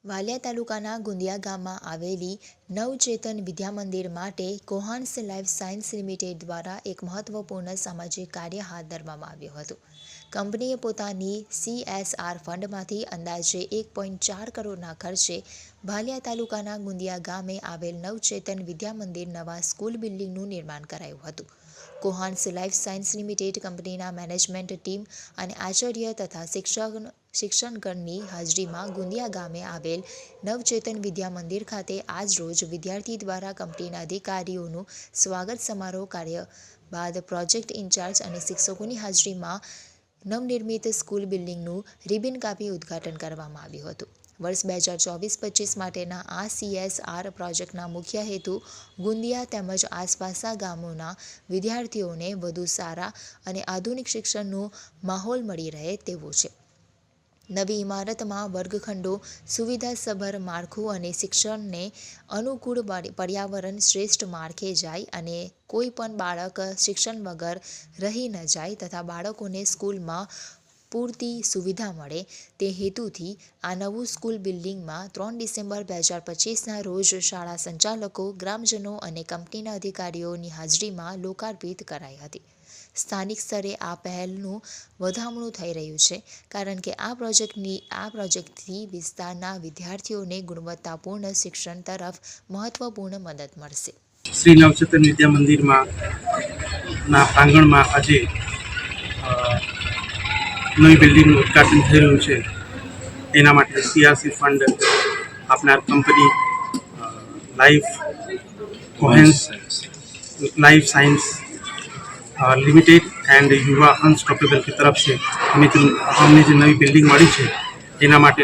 વાલિયા તાલુકાના ગુંદિયા ગામમાં આવેલી નવચેતન વિદ્યા મંદિર માટે કોહાન્સ લાઈફ સાયન્સ લિમિટેડ દ્વારા એક મહત્વપૂર્ણ સામાજિક કાર્ય હાથ ધરવામાં આવ્યું હતું. કંપનીએ પોતાની CSR ફંડમાંથી અંદાજે 1.4 કરોડના ખર્ચે વાલિયા તાલુકાના ગુંદિયા ગામે આવેલ નવચેતન વિદ્યા મંદિર નવા સ્કૂલ બિલ્ડિંગનું નિર્માણ કરાયું હતું. કોહાન્સ લાઈફ સાયન્સ લિમિટેડ કંપનીના મેનેજમેન્ટ ટીમ અને આચાર્ય તથા શિક્ષણગણની હાજરીમાં ગુંદિયા ગામે આવેલ નવચેતન વિદ્યા મંદિર ખાતે આજરોજ વિદ્યાર્થી દ્વારા કંપનીના અધિકારીઓનું સ્વાગત સમારોહ કાર્ય બાદ પ્રોજેક્ટ ઇન્ચાર્જ અને શિક્ષકોની હાજરીમાં નવનિર્મિત સ્કૂલ બિલ્ડિંગનું રિબિન કાપી ઉદ્ઘાટન કરવામાં આવ્યું હતું. વર્ષ 2024-25 માટેના આ CSR પ્રોજેક્ટના મુખ્ય હેતુ ગુંદિયા તેમજ આસપાસના ગામોના વિદ્યાર્થીઓને વધુ સારા અને આધુનિક શિક્ષણનો માહોલ મળી રહે તેવું છે. નવી ઇમારતમાં વર્ગખંડો, સુવિધાસભર માળખું અને શિક્ષણને અનુકૂળ પર્યાવરણ શ્રેષ્ઠ માળખે જાય અને કોઈ પણ બાળક શિક્ષણ વગર રહી ન જાય તથા બાળકોને સ્કૂલમાં પૂરતી સુવિધા મળે તે હેતુથી આ નવું સ્કૂલ બિલ્ડિંગમાં 3 ડિસેમ્બર 2025ના રોજ શાળા સંચાલકો, ગ્રામજનો અને કંપનીના અધિકારીઓની હાજરીમાં લોકાર્પિત કરાઈ હતી. સ્થાનિક સ્તરે આ પહેલનું વધામણું થઈ રહ્યું છે કારણ કે આ પ્રોજેક્ટથી વિસ્તારના વિદ્યાર્થીઓને ગુણવત્તાપૂર્ણ શિક્ષણ તરફ મહત્વપૂર્ણ મદદ મળશે. શ્રી નવચેતન વિદ્યા મંદિરમાં પ્રાંગણમાં આજે નવી બિલ્ડિંગનું ઉદ્ઘાટન થઈ રહ્યું છે. તેના માટે CRC ફંડ આપનાર company life science limited and युवा अनस्टॉपेबल की तरफ से हमने जो नई बिल्डिंग मળી છે તેના માટે